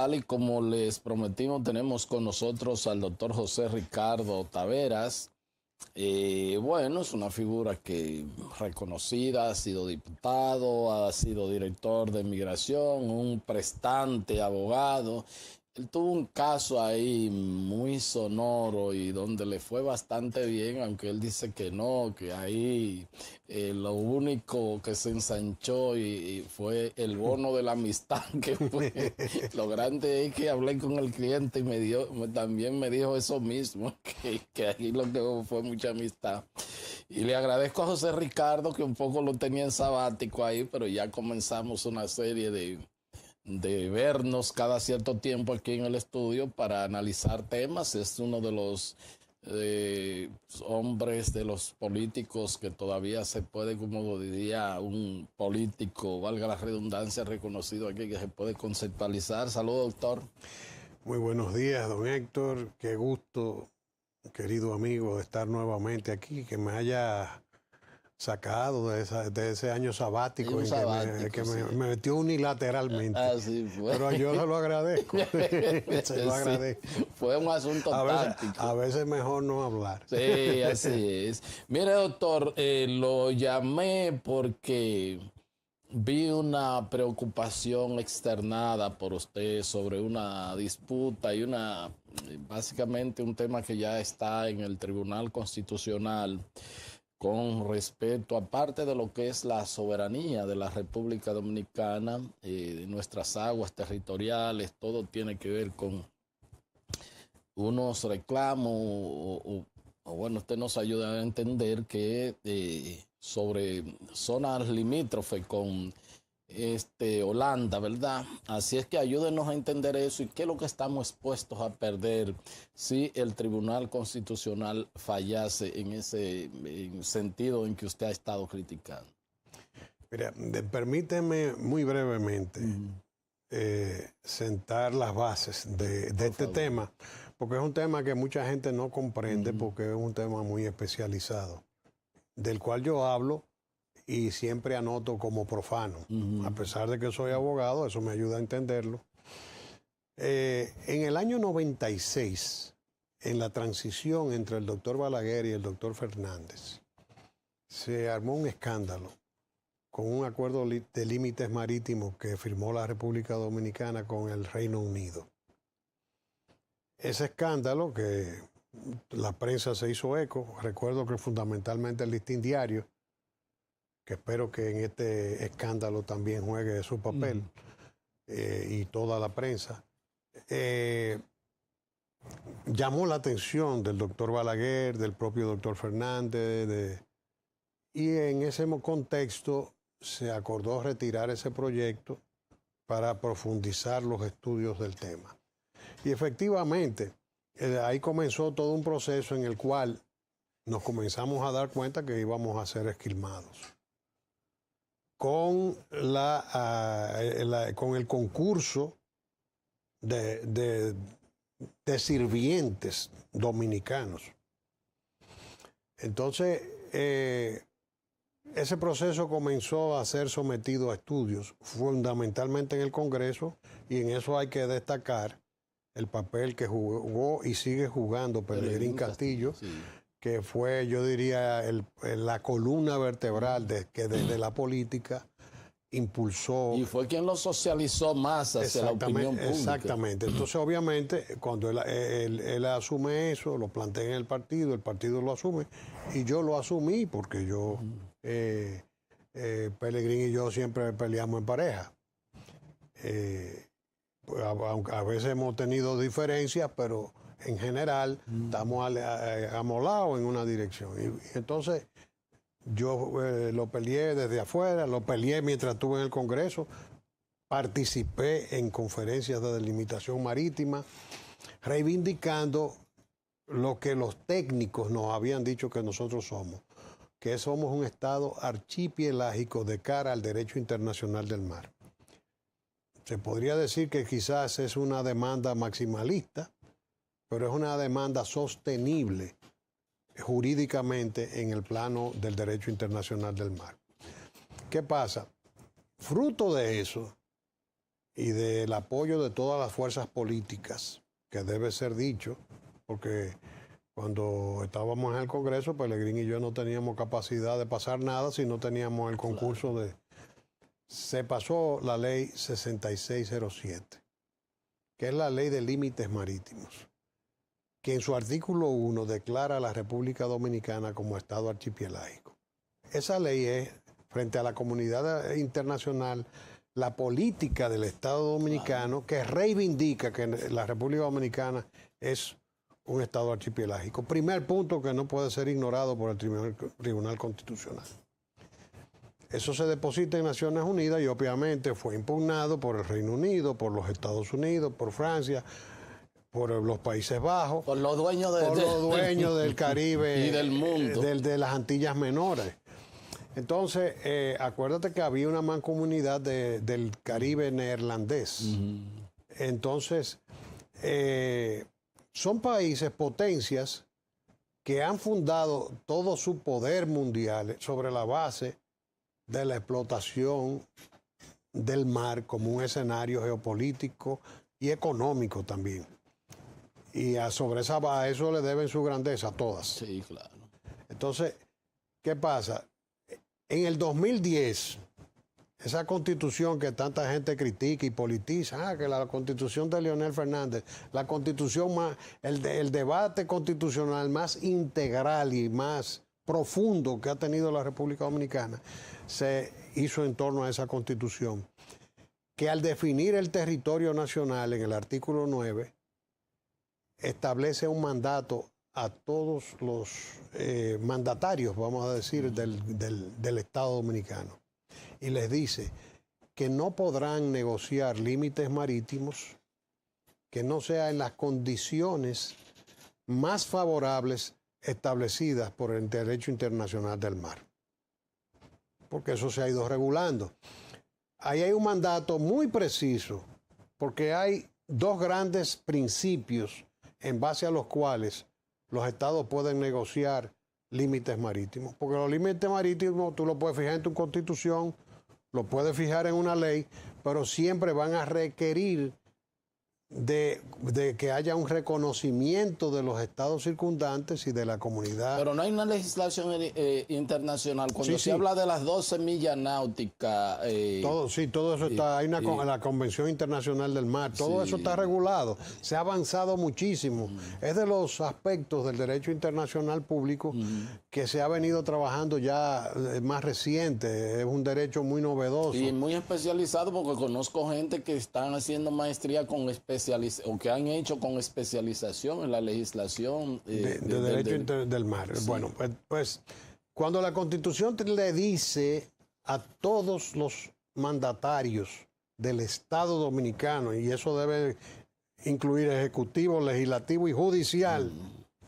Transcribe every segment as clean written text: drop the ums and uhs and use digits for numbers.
Tal y como les prometimos, tenemos con nosotros al doctor José Ricardo Taveras. Bueno, es una figura que reconocida, ha sido diputado, ha sido director de migración, un prestante abogado. Él tuvo un caso ahí muy sonoro y donde le fue bastante bien, aunque él dice que no, que ahí lo único que se ensanchó y fue el bono de la amistad, que fue lo grande es que hablé con el cliente y también me dijo eso mismo, que ahí lo que fue mucha amistad. Y le agradezco a José Ricardo, que un poco lo tenía en sabático ahí, pero ya comenzamos una serie de vernos cada cierto tiempo aquí en el estudio para analizar temas. Es uno de los hombres, de los políticos que todavía se puede, como diría un político, valga la redundancia, reconocido aquí, que se puede conceptualizar. Saludos, doctor. Muy buenos días, don Héctor. Qué gusto, querido amigo, de estar nuevamente aquí, que me haya sacado de ese año sabático que me metió unilateralmente. Así fue. Pero yo se lo agradezco. Se lo agradezco. Fue un asunto táctico. A veces mejor no hablar. Sí, así es. Mire, doctor, lo llamé porque vi una preocupación externada por usted sobre una disputa y básicamente un tema que ya está en el Tribunal Constitucional con respecto, aparte de lo que es la soberanía de la República Dominicana, de nuestras aguas territoriales. Todo tiene que ver con unos reclamos o bueno, usted nos ayuda a entender que sobre zonas limítrofes con Holanda, ¿verdad? Así es que ayúdenos a entender eso y qué es lo que estamos expuestos a perder si el Tribunal Constitucional fallase en ese sentido en que usted ha estado criticando. Mira, permíteme muy brevemente sentar las bases de este tema, porque es un tema que mucha gente no comprende, porque es un tema muy especializado, del cual yo hablo y siempre anoto como profano. A pesar de que soy abogado, eso me ayuda a entenderlo. En el año 96, en la transición entre el doctor Balaguer y el doctor Fernández, se armó un escándalo con un acuerdo de límites marítimos que firmó la República Dominicana con el Reino Unido. Ese escándalo, que la prensa se hizo eco, recuerdo que fundamentalmente el Listín Diario, que espero que en este escándalo también juegue su papel, y toda la prensa, llamó la atención del doctor Balaguer, del propio doctor Fernández, y en ese contexto se acordó retirar ese proyecto para profundizar los estudios del tema. Y efectivamente, ahí comenzó todo un proceso en el cual nos comenzamos a dar cuenta que íbamos a ser esquilmados con el concurso de sirvientes dominicanos. Entonces, ese proceso comenzó a ser sometido a estudios, fundamentalmente en el Congreso, y en eso hay que destacar el papel que jugó y sigue jugando Pelegrín Castillo, sí, que fue, yo diría, la columna vertebral que desde la política impulsó. Y fue quien lo socializó más hacia la opinión pública. Exactamente. Entonces, obviamente, cuando él asume eso, lo plantea en el partido lo asume, y yo lo asumí porque yo, Pelegrín y yo siempre peleamos en pareja. Aunque a veces hemos tenido diferencias, pero en general estamos amolados en una dirección. Y entonces yo lo peleé desde afuera, lo peleé mientras estuve en el Congreso, participé en conferencias de delimitación marítima, reivindicando lo que los técnicos nos habían dicho que nosotros somos, que somos un Estado archipelágico de cara al derecho internacional del mar. Se podría decir que quizás es una demanda maximalista, pero es una demanda sostenible jurídicamente en el plano del derecho internacional del mar. ¿Qué pasa? Fruto de eso, y del apoyo de todas las fuerzas políticas, que debe ser dicho, porque cuando estábamos en el Congreso, Pelegrín y yo no teníamos capacidad de pasar nada si no teníamos el concurso de... Se pasó la ley 6607, que es la ley de límites marítimos, que en su artículo 1 declara a la República Dominicana como Estado archipiélago. Esa ley es, frente a la comunidad internacional, la política del Estado Dominicano que reivindica que la República Dominicana es un Estado archipiélago. Primer punto que no puede ser ignorado por el Tribunal Constitucional. Eso se deposita en Naciones Unidas y obviamente fue impugnado por el Reino Unido, por los Estados Unidos, por Francia, por los Países Bajos, por los dueños, del Caribe y del mundo, de las Antillas Menores. Entonces, acuérdate que había una mancomunidad del Caribe neerlandés. Entonces, son países, potencias, que han fundado todo su poder mundial sobre la base de la explotación del mar como un escenario geopolítico y económico también. Y sobre a eso le deben su grandeza a todas. Sí, claro. Entonces, ¿qué pasa? En el 2010, esa constitución que tanta gente critica y politiza, que la constitución de Leonel Fernández, la constitución más, el debate constitucional más integral y más profundo que ha tenido la República Dominicana, se hizo en torno a esa constitución, que al definir el territorio nacional en el artículo 9, establece un mandato a todos los mandatarios, vamos a decir, del Estado Dominicano. Y les dice que no podrán negociar límites marítimos que no sea en las condiciones más favorables establecidas por el derecho internacional del mar. Porque eso se ha ido regulando. Ahí hay un mandato muy preciso, porque hay dos grandes principios en base a los cuales los estados pueden negociar límites marítimos. Porque los límites marítimos tú los puedes fijar en tu constitución, lo puedes fijar en una ley, pero siempre van a requerir de que haya un reconocimiento de los estados circundantes y de la comunidad. Pero no hay una legislación internacional. Cuando se habla de las 12 millas náuticas... todo eso está. Hay la Convención Internacional del Mar. Todo eso está regulado. Se ha avanzado muchísimo. Es de los aspectos del derecho internacional público que se ha venido trabajando ya más reciente. Es un derecho muy novedoso. Y muy especializado, porque conozco gente que están haciendo maestría con o que han hecho con especialización en la legislación de derecho del mar. Sí. Bueno, pues cuando la Constitución le dice a todos los mandatarios del Estado Dominicano, y eso debe incluir ejecutivo, legislativo y judicial,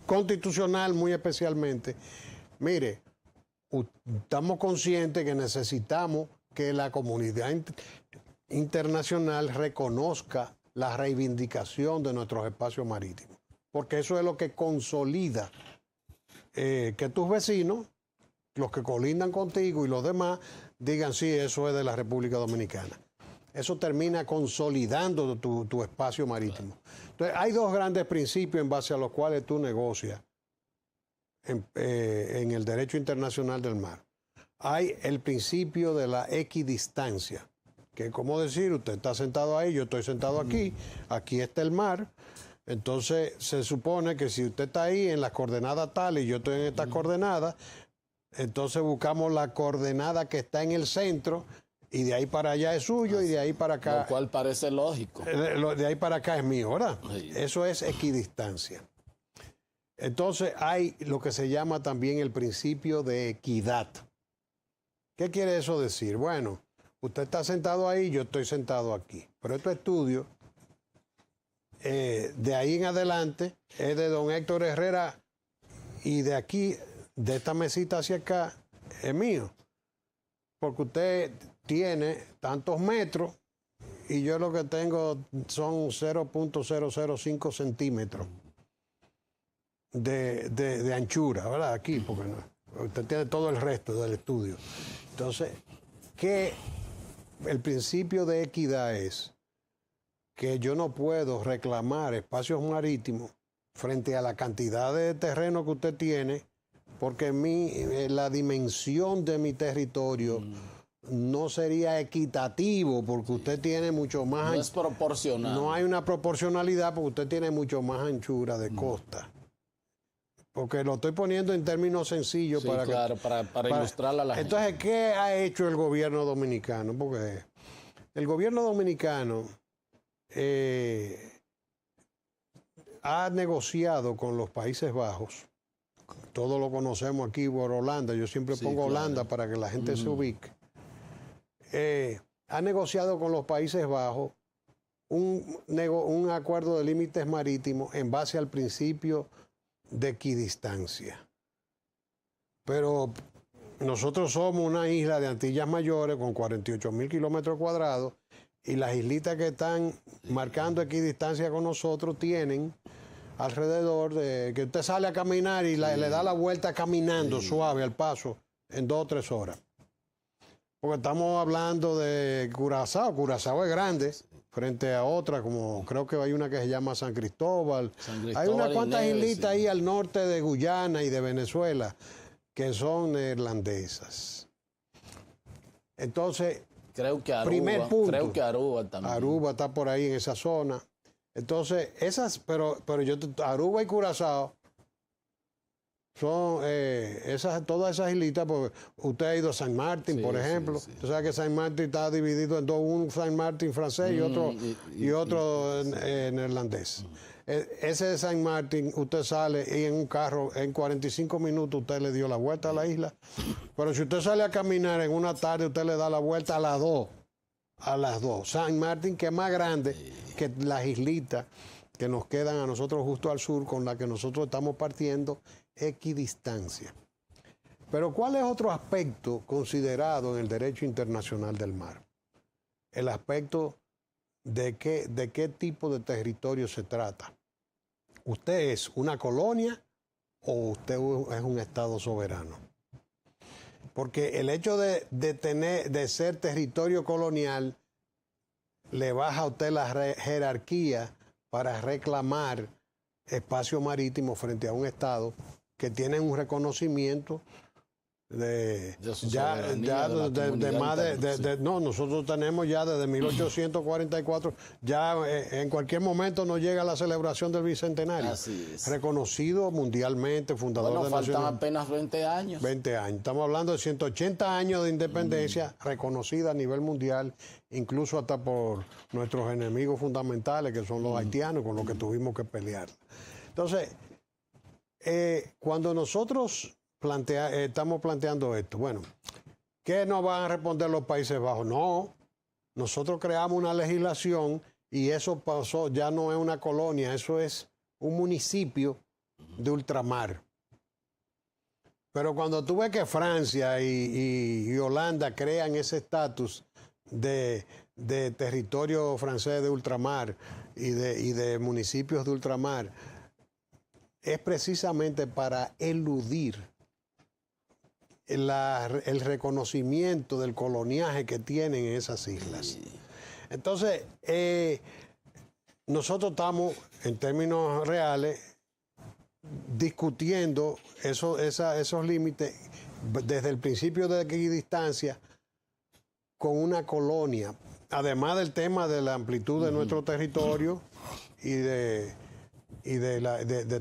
constitucional muy especialmente, mire, estamos conscientes que necesitamos que la comunidad internacional reconozca la reivindicación de nuestros espacios marítimos, porque eso es lo que consolida que tus vecinos, los que colindan contigo y los demás, digan sí, eso es de la República Dominicana. Eso termina consolidando tu espacio marítimo. Entonces, hay dos grandes principios en base a los cuales tú negocias en el derecho internacional del mar. Hay el principio de la equidistancia, que como decir, usted está sentado ahí, yo estoy sentado aquí, aquí está el mar, entonces se supone que si usted está ahí en las coordenadas tales y yo estoy en estas coordenadas, entonces buscamos la coordenada que está en el centro y de ahí para allá es suyo y de ahí para acá... Lo cual parece lógico. De ahí para acá es mío, ¿verdad? Sí. Eso es equidistancia. Entonces hay lo que se llama también el principio de equidad. ¿Qué quiere eso decir? Bueno, usted está sentado ahí, yo estoy sentado aquí. Pero este estudio, de ahí en adelante, es de don Héctor Herrera y de aquí, de esta mesita hacia acá, es mío. Porque usted tiene tantos metros y yo lo que tengo son 0.005 centímetros de anchura, ¿verdad? Aquí, porque no, usted tiene todo el resto del estudio. Entonces, ¿qué? El principio de equidad es que yo no puedo reclamar espacios marítimos frente a la cantidad de terreno que usted tiene, porque la dimensión de mi territorio no sería equitativo, porque usted tiene mucho más... No es proporcional. No hay una proporcionalidad, porque usted tiene mucho más anchura de costa. Porque lo estoy poniendo en términos sencillos Sí, para claro, para ilustrarle a la gente. Entonces, ¿qué ha hecho el gobierno dominicano? Porque el gobierno dominicano ha negociado con los Países Bajos. Todos lo conocemos aquí por Holanda. Yo siempre pongo claro. Holanda para que la gente se ubique. Ha negociado con los Países Bajos un acuerdo de límites marítimos en base al principio de equidistancia. Pero nosotros somos una isla de Antillas Mayores con 48.000 kilómetros cuadrados y las islitas que están marcando equidistancia con nosotros tienen alrededor de que usted sale a caminar y le da la vuelta caminando suave al paso en 2 o 3 horas. Porque estamos hablando de Curazao. Curazao es grande frente a otra, como creo que hay una que se llama San Cristóbal. Hay unas cuantas islitas ahí al norte de Guyana y de Venezuela que son neerlandesas. Entonces, creo que Aruba, primer punto. Creo que Aruba también. Aruba está por ahí en esa zona. Entonces, Aruba y Curazao son todas esas islitas, porque usted ha ido a San Martín, por ejemplo. Usted sabe que San Martín está dividido en dos, un San Martín francés y otro neerlandés. Ese de San Martín, usted sale y en un carro, en 45 minutos usted le dio la vuelta a la isla. Pero si usted sale a caminar en una tarde, usted le da la vuelta a las 2. A las 2. San Martín, que es más grande que las islitas que nos quedan a nosotros justo al sur, con la que nosotros estamos partiendo equidistancia. Pero ¿cuál es otro aspecto considerado en el derecho internacional del mar? El aspecto de qué tipo de territorio se trata. ¿Usted es una colonia o usted es un estado soberano? Porque el hecho de ser territorio colonial le baja a usted la jerarquía para reclamar espacio marítimo frente a un estado que tiene un reconocimiento nosotros tenemos ya desde 1844, ya en cualquier momento nos llega la celebración del Bicentenario. Así es. Reconocido mundialmente, fundador de faltan naciones. apenas 20 años. 20 años. Estamos hablando de 180 años de independencia reconocida a nivel mundial, incluso hasta por nuestros enemigos fundamentales, que son los haitianos, con los que tuvimos que pelear. Entonces, cuando nosotros estamos planteando esto, bueno, ¿qué nos van a responder los Países Bajos? No, nosotros creamos una legislación y eso pasó, ya no es una colonia, eso es un municipio de ultramar. Pero cuando tú ves que Francia y Holanda crean ese estatus de territorio francés de ultramar y de municipios de ultramar, es precisamente para eludir el reconocimiento del coloniaje que tienen en esas islas. Entonces, nosotros estamos, en términos reales, discutiendo esos límites desde el principio de equidistancia con una colonia, además del tema de la amplitud de nuestro territorio y de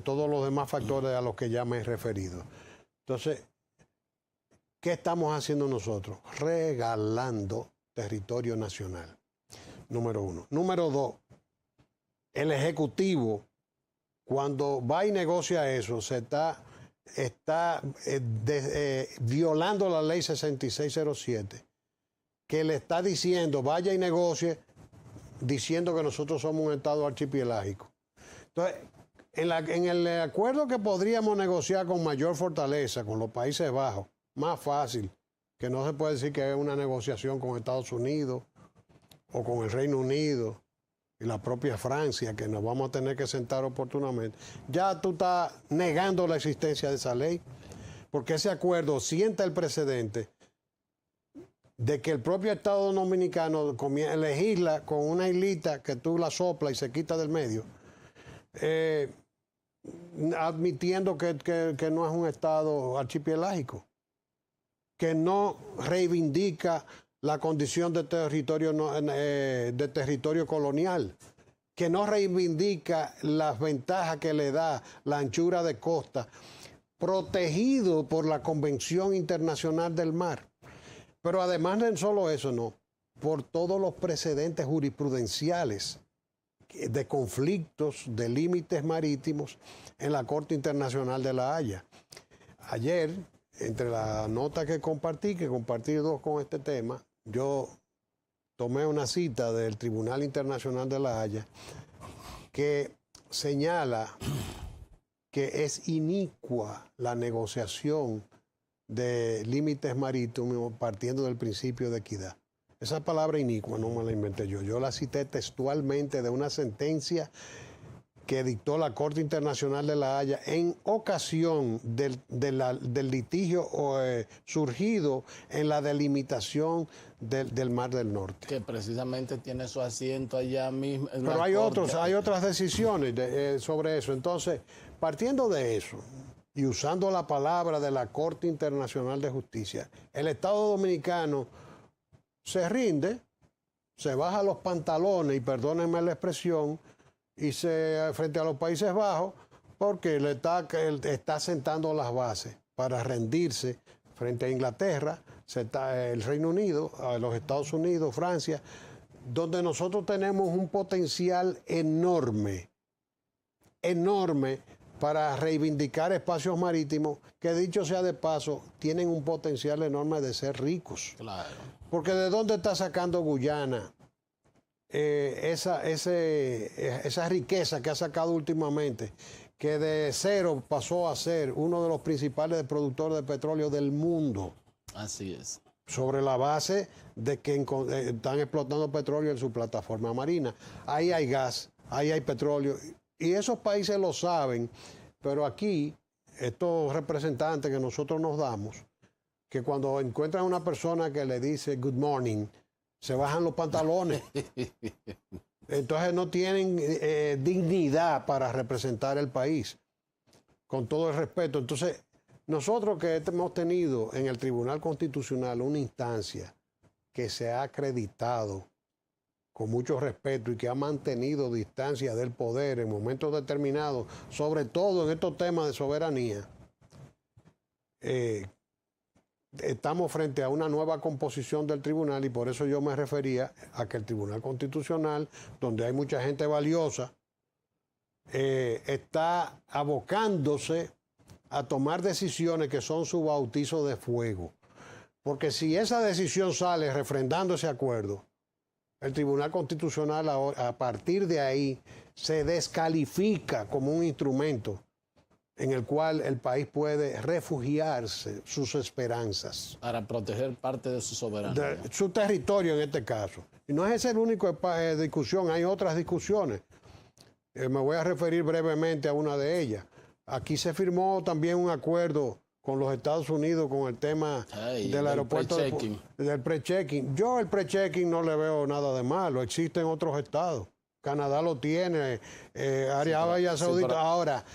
todos los demás factores a los que ya me he referido. Entonces, ¿qué estamos haciendo nosotros? Regalando territorio nacional, número 1. Número 2, el Ejecutivo, cuando va y negocia eso, se está violando la ley 6607, que le está diciendo, vaya y negocie, diciendo que nosotros somos un estado archipelágico. Entonces, en el acuerdo que podríamos negociar con mayor fortaleza con los Países Bajos, más fácil, que no se puede decir que es una negociación con Estados Unidos o con el Reino Unido y la propia Francia, que nos vamos a tener que sentar oportunamente. Ya tú estás negando la existencia de esa ley, porque ese acuerdo sienta el precedente de que el propio Estado Dominicano legisla con una islita que tú la soplas y se quita del medio, admitiendo que no es un Estado archipelágico, que no reivindica la condición de territorio colonial, que no reivindica las ventajas que le da la anchura de costa, protegido por la Convención Internacional del Mar. Pero además de solo eso, no, por todos los precedentes jurisprudenciales de conflictos de límites marítimos en la Corte Internacional de La Haya. Ayer, entre la nota que compartí dos con este tema, yo tomé una cita del Tribunal Internacional de La Haya que señala que es inicua la negociación de límites marítimos partiendo del principio de equidad. Esa palabra inicua no me la inventé yo. Yo la cité textualmente de una sentencia que dictó la Corte Internacional de La Haya en ocasión del litigio surgido en la delimitación del Mar del Norte. Que precisamente tiene su asiento allá mismo. Pero hay otras decisiones sobre eso. Entonces, partiendo de eso y usando la palabra de la Corte Internacional de Justicia, el Estado Dominicano se rinde, se baja los pantalones, y perdónenme la expresión, y frente a los Países Bajos, porque él está sentando las bases para rendirse frente a Inglaterra, el Reino Unido, a los Estados Unidos, Francia, donde nosotros tenemos un potencial enorme para reivindicar espacios marítimos que, dicho sea de paso, tienen un potencial enorme de ser ricos. Claro. Porque ¿de dónde está sacando Guyana esa riqueza que ha sacado últimamente? Que de cero pasó a ser uno de los principales productores de petróleo del mundo. Así es. Sobre la base de que están explotando petróleo en su plataforma marina. Ahí hay gas, ahí hay petróleo. Y esos países lo saben, pero aquí, estos representantes que nosotros nos damos, que cuando encuentran a una persona que le dice good morning, se bajan los pantalones. Entonces no tienen dignidad para representar el país, con todo el respeto. Entonces, nosotros que hemos tenido en el Tribunal Constitucional una instancia que se ha acreditado con mucho respeto y que ha mantenido distancia del poder en momentos determinados, sobre todo en estos temas de soberanía, estamos frente a una nueva composición del tribunal, y por eso yo me refería a que el Tribunal Constitucional, donde hay mucha gente valiosa, está abocándose a tomar decisiones que son su bautizo de fuego. Porque si esa decisión sale refrendando ese acuerdo, el Tribunal Constitucional a partir de ahí se descalifica como un instrumento en el cual el país puede refugiarse sus esperanzas. Para proteger parte de su soberanía. De su territorio en este caso. Y no es esa la única discusión, hay otras discusiones. Me voy a referir brevemente a una de ellas. Aquí se firmó también un acuerdo con los Estados Unidos con el tema del aeropuerto del pre-checking. Yo el pre-checking no le veo nada de malo, existe en otros estados. Canadá lo tiene, Arabia Saudita. Ahora,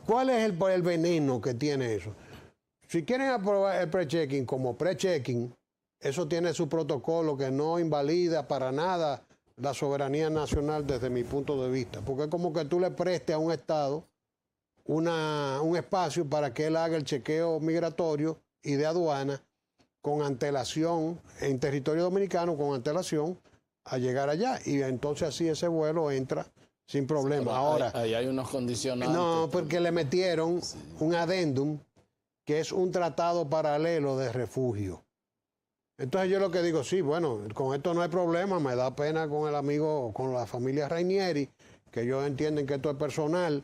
¿cuál es el veneno que tiene eso? Si quieren aprobar el pre-checking como pre-checking, eso tiene su protocolo que no invalida para nada la soberanía nacional desde mi punto de vista, porque es como que tú le prestes a un estado un espacio para que él haga el chequeo migratorio y de aduana con antelación en territorio dominicano, con antelación a llegar allá, y entonces así ese vuelo entra sin problema. Sí, ahora ahí hay unos condicionantes. No, porque le metieron un adendum que es un tratado paralelo de refugio. Entonces yo lo que digo, sí, bueno, con esto no hay problema, me da pena con el amigo, con la familia Rainieri, que ellos entienden que esto es personal,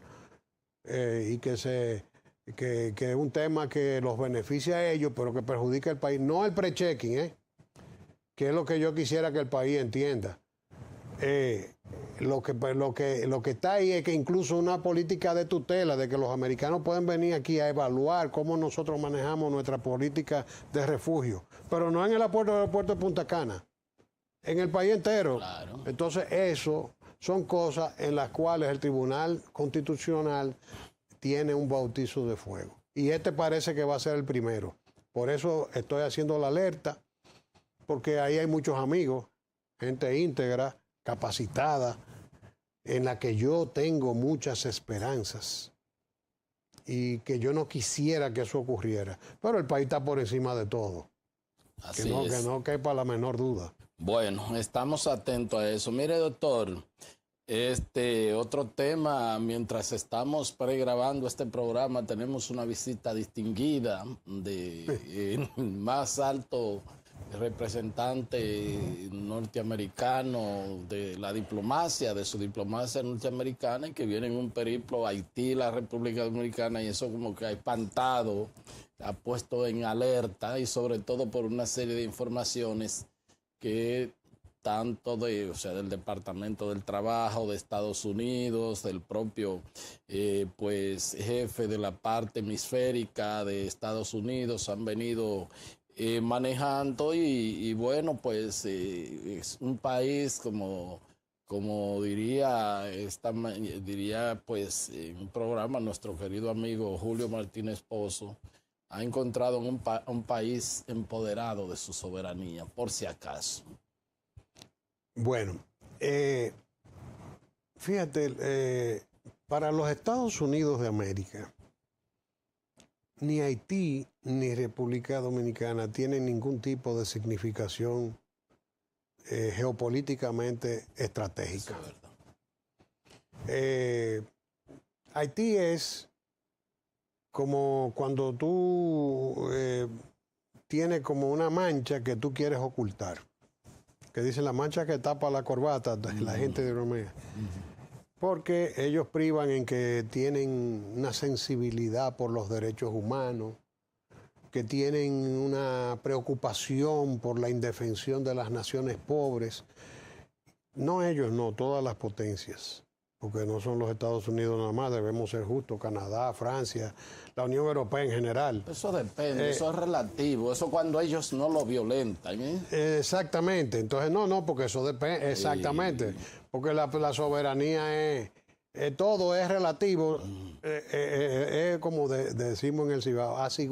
y que es un tema que los beneficia a ellos, pero que perjudica al país. No el pre-checking, que es lo que yo quisiera que el país entienda. lo que está ahí es que incluso una política de tutela, de que los americanos pueden venir aquí a evaluar cómo nosotros manejamos nuestra política de refugio, pero no en el aeropuerto de Punta Cana, en el país entero. Claro. Entonces, eso son cosas en las cuales el Tribunal Constitucional tiene un bautizo de fuego. Y este parece que va a ser el primero. Por eso estoy haciendo la alerta, porque ahí hay muchos amigos, gente íntegra, capacitada, en la que yo tengo muchas esperanzas y que yo no quisiera que eso ocurriera. Pero el país está por encima de todo. Así Que es. no quepa la menor duda. Bueno, estamos atentos a eso. Mire, doctor, otro tema, mientras estamos pregrabando este programa, tenemos una visita distinguida de más alto representante norteamericano de la diplomacia, de su diplomacia norteamericana, y que viene en un periplo a Haití, la República Dominicana, y eso como que ha espantado, ha puesto en alerta, y sobre todo por una serie de informaciones que tanto del Departamento del Trabajo de Estados Unidos, del propio jefe de la parte hemisférica de Estados Unidos han venido manejando y bueno, pues es un país como diría pues en un programa nuestro querido amigo Julio Martínez Pozo, ha encontrado un país empoderado de su soberanía, por si acaso. Bueno, fíjate, para los Estados Unidos de América, ni Haití ni República Dominicana tienen ningún tipo de significación geopolíticamente estratégica. Eso es verdad. Haití es como cuando tú tienes como una mancha que tú quieres ocultar, que dicen la mancha que tapa la corbata, la gente de bromea. Porque ellos privan en que tienen una sensibilidad por los derechos humanos, que tienen una preocupación por la indefensión de las naciones pobres. No ellos, no, todas las potencias, porque no son los Estados Unidos nada más, debemos ser justos, Canadá, Francia, la Unión Europea en general. Eso depende, eso es relativo, eso cuando ellos no lo violentan. Exactamente, entonces no, porque eso depende, exactamente, porque la soberanía es, todo es relativo, es como decimos en el Cibao, así.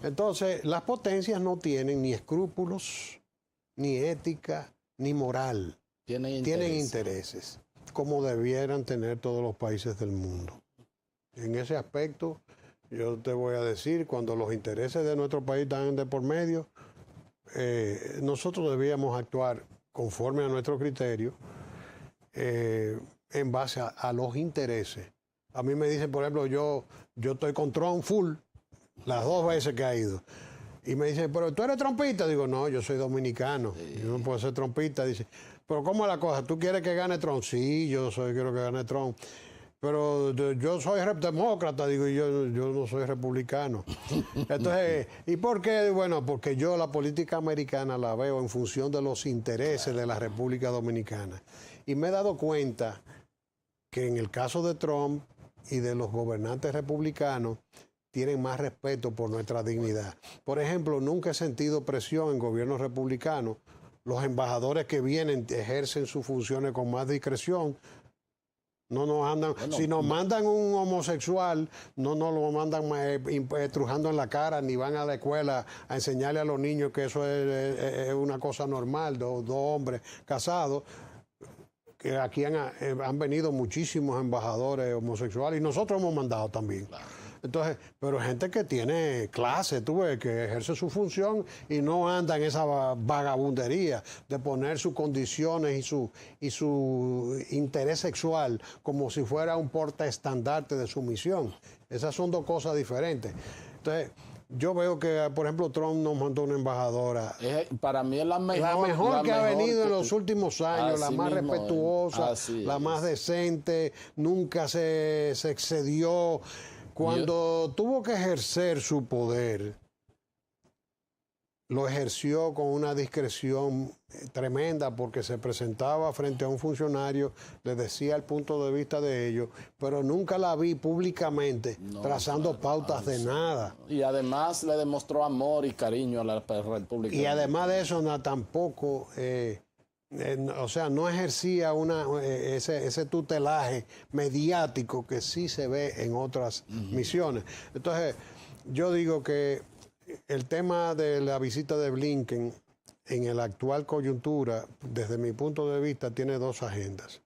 Entonces, las potencias no tienen ni escrúpulos, ni ética, ni moral. Tienen intereses, como debieran tener todos los países del mundo. En ese aspecto, yo te voy a decir, cuando los intereses de nuestro país están de por medio, nosotros debíamos actuar conforme a nuestro criterio, en base a los intereses. A mí me dicen, por ejemplo, yo estoy con Trump full, las 2 veces que ha ido. Y me dicen, pero tú eres trompista. Digo, no, yo soy dominicano, yo no puedo ser trompista. Dice, pero ¿cómo es la cosa? ¿Tú quieres que gane Trump? Sí, quiero que gane Trump. Pero yo soy demócrata, digo, yo no soy republicano. Entonces, ¿y por qué? Bueno, porque yo la política americana la veo en función de los intereses de la República Dominicana. Y me he dado cuenta que en el caso de Trump y de los gobernantes republicanos, tienen más respeto por nuestra dignidad. Por ejemplo, nunca he sentido presión en gobiernos republicanos. Los embajadores que vienen ejercen sus funciones con más discreción. No nos andan, si nos mandan un homosexual, no nos lo mandan estrujando en la cara, ni van a la escuela a enseñarle a los niños que eso es una cosa normal, dos hombres casados. Que aquí han venido muchísimos embajadores homosexuales y nosotros hemos mandado también. Claro. Entonces, pero gente que tiene clase, tú ves, que ejerce su función y no anda en esa vagabundería de poner sus condiciones y su interés sexual como si fuera un portaestandarte de su misión. Esas son 2 cosas diferentes. Entonces, yo veo que, por ejemplo, Trump nos mandó una embajadora. Para mí es la mejor. La mejor que ha venido en los últimos años, la más respetuosa, la más decente, nunca se excedió. Cuando tuvo que ejercer su poder, lo ejerció con una discreción tremenda porque se presentaba frente a un funcionario, le decía el punto de vista de ellos, pero nunca la vi públicamente trazando pautas de nada. Y además le demostró amor y cariño a la República. Y además de eso, tampoco, o sea, no ejercía ese tutelaje mediático que sí se ve en otras misiones. Entonces, yo digo que el tema de la visita de Blinken en la actual coyuntura, desde mi punto de vista, tiene dos agendas.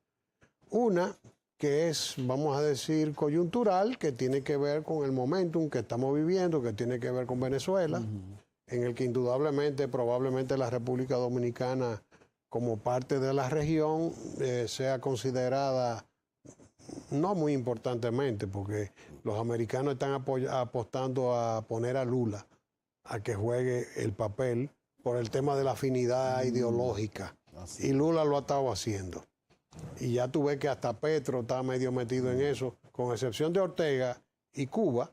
Una que es, vamos a decir, coyuntural, que tiene que ver con el momentum que estamos viviendo, que tiene que ver con Venezuela, en el que indudablemente, probablemente la República Dominicana, como parte de la región, sea considerada, no muy importantemente, porque los americanos están apostando a poner a Lula a que juegue el papel por el tema de la afinidad ideológica. Así. Y Lula lo ha estado haciendo. Y ya tú ves que hasta Petro está medio metido en eso, con excepción de Ortega y Cuba,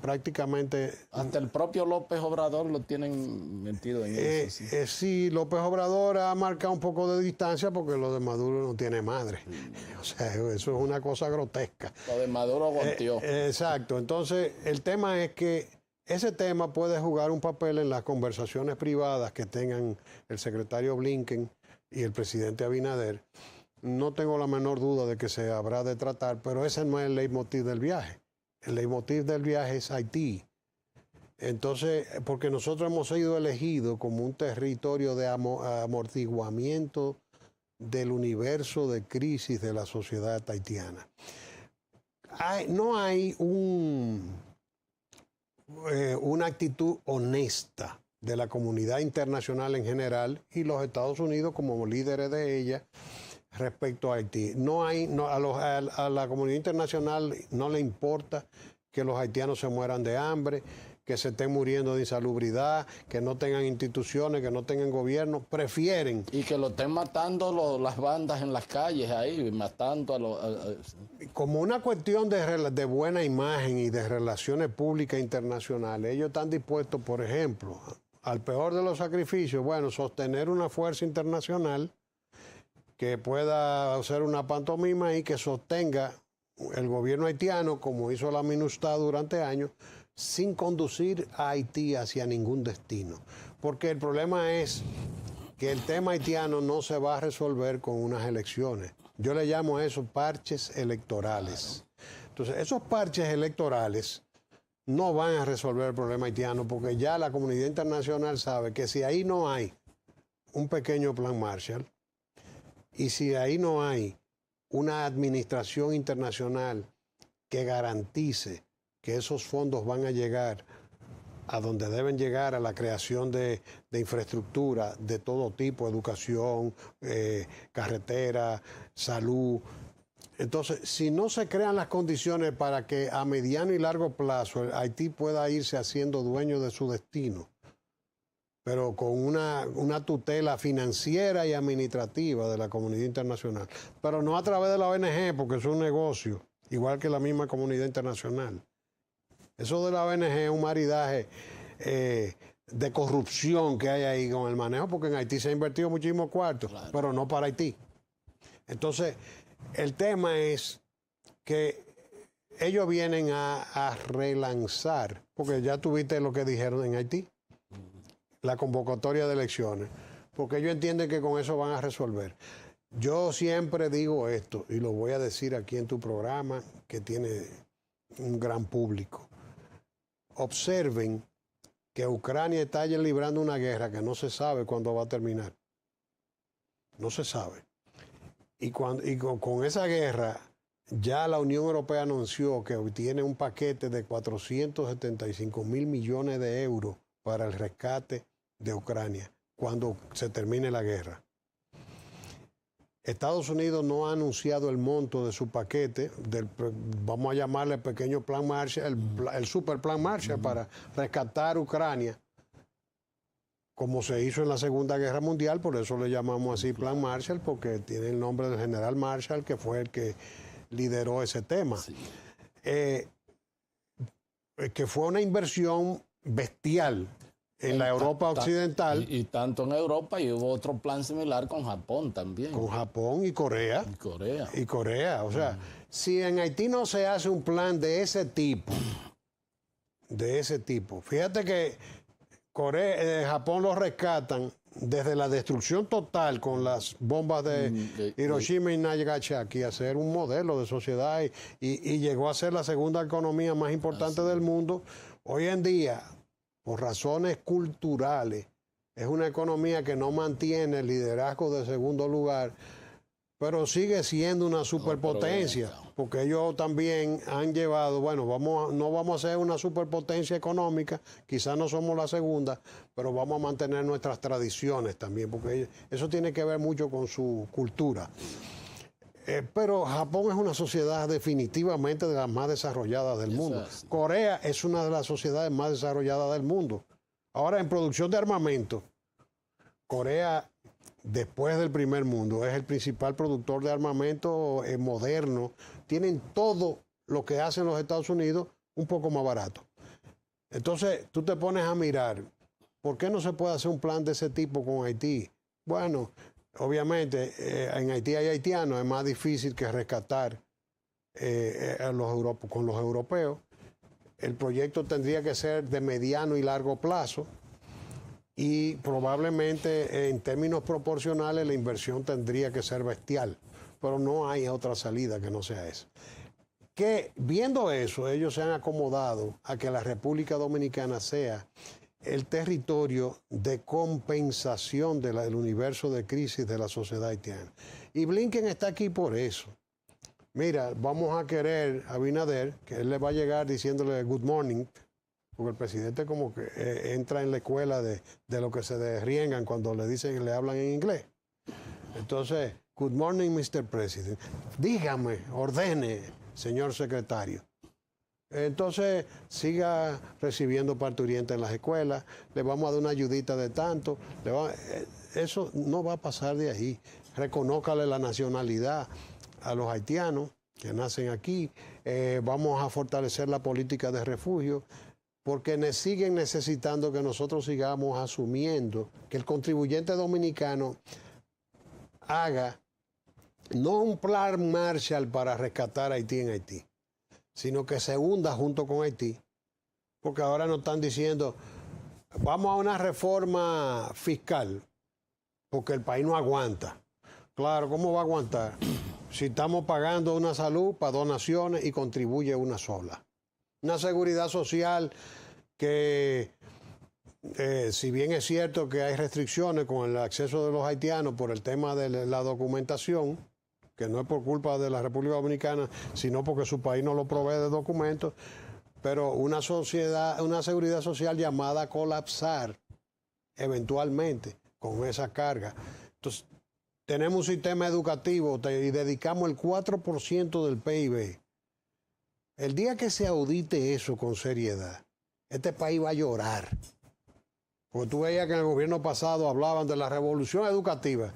prácticamente... Hasta el propio López Obrador lo tienen metido en eso. Sí. Sí, López Obrador ha marcado un poco de distancia porque lo de Maduro no tiene madre. O sea, eso es una cosa grotesca. Lo de Maduro golpeó. Exacto. Entonces, el tema es que ese tema puede jugar un papel en las conversaciones privadas que tengan el secretario Blinken y el presidente Abinader. No tengo la menor duda de que se habrá de tratar, pero ese no es el leitmotiv del viaje. El leitmotiv del viaje es Haití. Entonces, porque nosotros hemos sido elegidos como un territorio de amortiguamiento del universo de crisis de la sociedad haitiana. No hay una actitud honesta de la comunidad internacional en general y los Estados Unidos como líderes de ella respecto a Haití. A la comunidad internacional no le importa que los haitianos se mueran de hambre, que se estén muriendo de insalubridad, que no tengan instituciones, que no tengan gobierno, prefieren... Y que lo estén matando las bandas en las calles ahí, matando a los... Como una cuestión de buena imagen y de relaciones públicas internacionales, ellos están dispuestos, por ejemplo, al peor de los sacrificios, sostener una fuerza internacional que pueda hacer una pantomima y que sostenga el gobierno haitiano, como hizo la MINUSTAH durante años, sin conducir a Haití hacia ningún destino. Porque el problema es que el tema haitiano no se va a resolver con unas elecciones. Yo le llamo a eso parches electorales. Entonces, esos parches electorales no van a resolver el problema haitiano porque ya la comunidad internacional sabe que si ahí no hay un pequeño plan Marshall y si ahí no hay una administración internacional que garantice que esos fondos van a llegar a donde deben llegar, a la creación de infraestructura de todo tipo, educación, carretera, salud. Entonces, si no se crean las condiciones para que a mediano y largo plazo Haití pueda irse haciendo dueño de su destino, pero con una tutela financiera y administrativa de la comunidad internacional, pero no a través de la ONG, porque es un negocio, igual que la misma comunidad internacional. Eso de la ONG es un maridaje de corrupción que hay ahí con el manejo, porque en Haití se ha invertido muchísimos cuartos, claro, pero no para Haití. Entonces, el tema es que ellos vienen a relanzar, porque ya tuviste lo que dijeron en Haití, la convocatoria de elecciones, porque ellos entienden que con eso van a resolver. Yo siempre digo esto, y lo voy a decir aquí en tu programa, que tiene un gran público. Observen que Ucrania está ya librando una guerra que no se sabe cuándo va a terminar. No se sabe. Y con esa guerra, ya la Unión Europea anunció que tiene un paquete de 475.000 millones de euros para el rescate de Ucrania cuando se termine la guerra. Estados Unidos no ha anunciado el monto de su paquete, vamos a llamarle pequeño plan Marshall, el super plan Marshall para rescatar Ucrania, como se hizo en la Segunda Guerra Mundial, por eso le llamamos así plan Marshall, porque tiene el nombre del general Marshall, que fue el que lideró ese tema. Sí. Que fue una inversión bestial en la Europa occidental. Y tanto en Europa, y hubo otro plan similar con Japón también. Con Japón y Corea. Y Corea. Y Corea. O sea, si en Haití no se hace un plan de ese tipo, fíjate que Japón lo rescatan desde la destrucción total con las bombas de Hiroshima y Nagasaki, a ser un modelo de sociedad y llegó a ser la segunda economía más importante del mundo. Hoy en día, por razones culturales, es una economía que no mantiene el liderazgo de segundo lugar, pero sigue siendo una superpotencia, porque ellos también han llevado, bueno, no vamos a ser una superpotencia económica, quizás no somos la segunda, pero vamos a mantener nuestras tradiciones también, porque eso tiene que ver mucho con su cultura. Pero Japón es una sociedad definitivamente de las más desarrolladas del mundo. Corea es una de las sociedades más desarrolladas del mundo. Ahora, en producción de armamento, Corea, después del primer mundo, es el principal productor de armamento moderno. Tienen todo lo que hacen los Estados Unidos un poco más barato. Entonces, tú te pones a mirar, ¿por qué no se puede hacer un plan de ese tipo con Haití? Bueno, obviamente, en Haití hay haitianos, es más difícil que rescatar con los europeos. El proyecto tendría que ser de mediano y largo plazo y probablemente en términos proporcionales la inversión tendría que ser bestial, pero no hay otra salida que no sea esa. Que viendo eso, ellos se han acomodado a que la República Dominicana sea el territorio de compensación del universo de crisis de la sociedad haitiana. Y Blinken está aquí por eso. Mira, vamos a querer a Abinader, que él le va a llegar diciéndole good morning, porque el presidente como que entra en la escuela de lo que se derriengan cuando le dicen que le hablan en inglés. Entonces, good morning, Mr. President. Dígame, ordene, señor secretario. Entonces, siga recibiendo parturienta en las escuelas, le vamos a dar una ayudita de tanto. Eso no va a pasar de ahí. Reconócale la nacionalidad a los haitianos que nacen aquí. Vamos a fortalecer la política de refugio, porque siguen necesitando que nosotros sigamos asumiendo que el contribuyente dominicano haga no un plan Marshall para rescatar a Haití en Haití, sino que se hunda junto con Haití, porque ahora nos están diciendo, vamos a una reforma fiscal, porque el país no aguanta. Claro, ¿cómo va a aguantar? Si estamos pagando una salud para donaciones y contribuye una sola. Una seguridad social que, si bien es cierto que hay restricciones con el acceso de los haitianos por el tema de la documentación, que no es por culpa de la República Dominicana, sino porque su país no lo provee de documentos, pero una seguridad social llamada a colapsar eventualmente con esa carga. Entonces, tenemos un sistema educativo y dedicamos el 4% del PIB. El día que se audite eso con seriedad, este país va a llorar. Porque tú veías que en el gobierno pasado hablaban de la revolución educativa.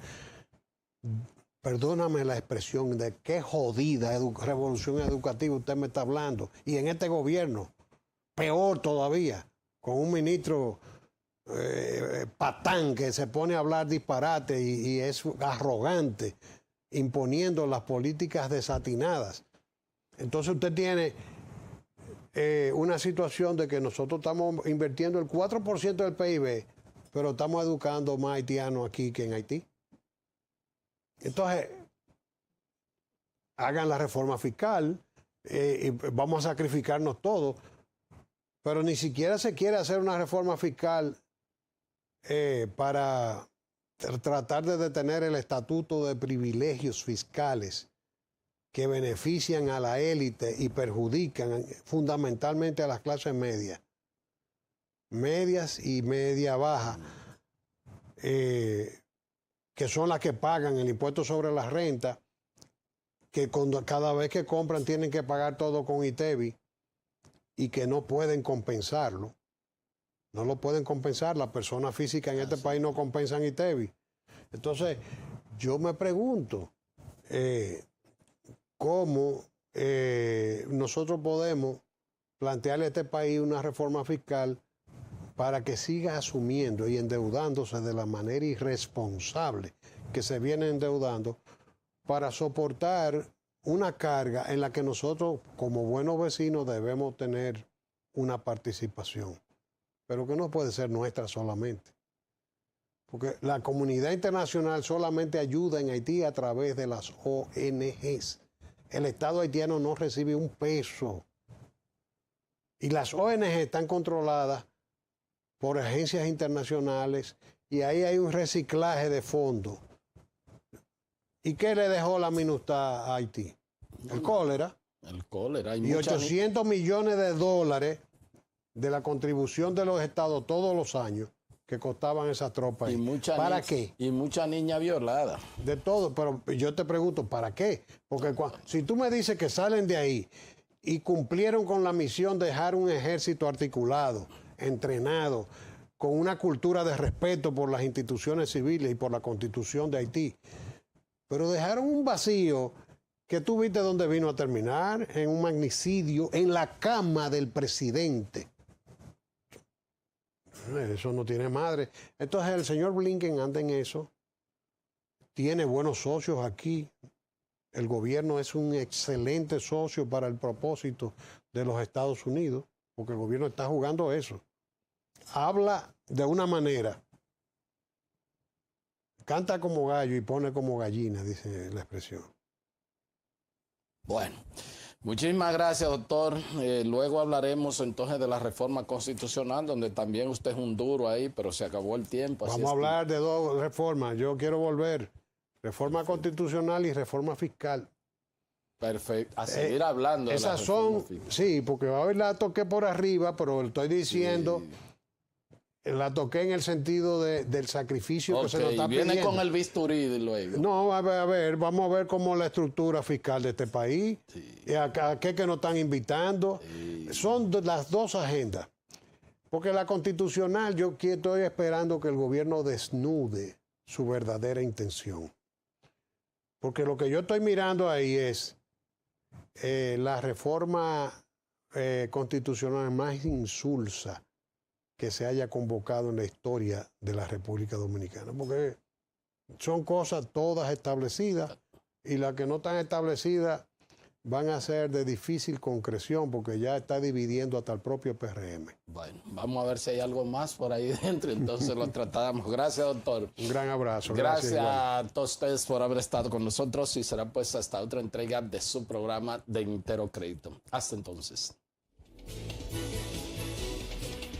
Perdóname la expresión de qué jodida revolución educativa usted me está hablando. Y en este gobierno, peor todavía, con un ministro patán que se pone a hablar disparate y es arrogante, imponiendo las políticas desatinadas. Entonces usted tiene una situación de que nosotros estamos invirtiendo el 4% del PIB, pero estamos educando más haitianos aquí que en Haití. Entonces, hagan la reforma fiscal y vamos a sacrificarnos todos, pero ni siquiera se quiere hacer una reforma fiscal para tratar de detener el estatuto de privilegios fiscales que benefician a la élite y perjudican fundamentalmente a las clases medias y media baja, que son las que pagan el impuesto sobre la renta, que cada vez que compran tienen que pagar todo con ITEVI y que no pueden compensarlo. No lo pueden compensar. Las personas físicas en este país no compensan ITEVI. Entonces, yo me pregunto, ¿cómo nosotros podemos plantearle a este país una reforma fiscal para que siga asumiendo y endeudándose de la manera irresponsable que se viene endeudando para soportar una carga en la que nosotros como buenos vecinos debemos tener una participación, pero que no puede ser nuestra solamente. Porque la comunidad internacional solamente ayuda en Haití a través de las ONGs. El Estado haitiano no recibe un peso. Y las ONG están controladas por agencias internacionales y ahí hay un reciclaje de fondos. ¿Y qué le dejó la MINUSTAH a Haití? El cólera. El cólera. Y 800 millones de dólares de la contribución de los estados todos los años que costaban esas tropas. ¿Para qué? Y mucha niña violada. De todo, pero yo te pregunto, ¿para qué? Porque si tú me dices que salen de ahí y cumplieron con la misión de dejar un ejército articulado, entrenado, con una cultura de respeto por las instituciones civiles y por la Constitución de Haití, pero dejaron un vacío que tú viste dónde vino a terminar, en un magnicidio, en la cama del presidente. Eso no tiene madre. Entonces el señor Blinken anda en eso, tiene buenos socios aquí, el gobierno es un excelente socio para el propósito de los Estados Unidos, porque el gobierno está jugando eso. Habla de una manera, canta como gallo y pone como gallina, dice la expresión. Bueno, muchísimas gracias, doctor. Luego hablaremos entonces de la reforma constitucional, donde también usted es un duro ahí, pero se acabó el tiempo. Vamos a hablar de dos reformas. Yo quiero volver. Reforma constitucional y reforma fiscal. Perfecto. A seguir hablando. Esas son, sí, porque va a haber la toqué por arriba, pero estoy diciendo, la toqué en el sentido del sacrificio que se nos está pidiendo. Viene con el bisturí luego. No, a ver, vamos a ver cómo la estructura fiscal de este país, y a qué que nos están invitando. Son las dos agendas. Porque la constitucional, yo estoy esperando que el gobierno desnude su verdadera intención. Porque lo que yo estoy mirando ahí es la reforma constitucional más insulsa que se haya convocado en la historia de la República Dominicana. Porque son cosas todas establecidas y las que no están establecidas van a ser de difícil concreción porque ya está dividiendo hasta el propio PRM. Bueno, vamos a ver si hay algo más por ahí dentro, entonces lo tratamos. Gracias, doctor. Un gran abrazo. Gracias a todos ustedes por haber estado con nosotros y será pues hasta otra entrega de su programa de Intero Crédito. Hasta entonces.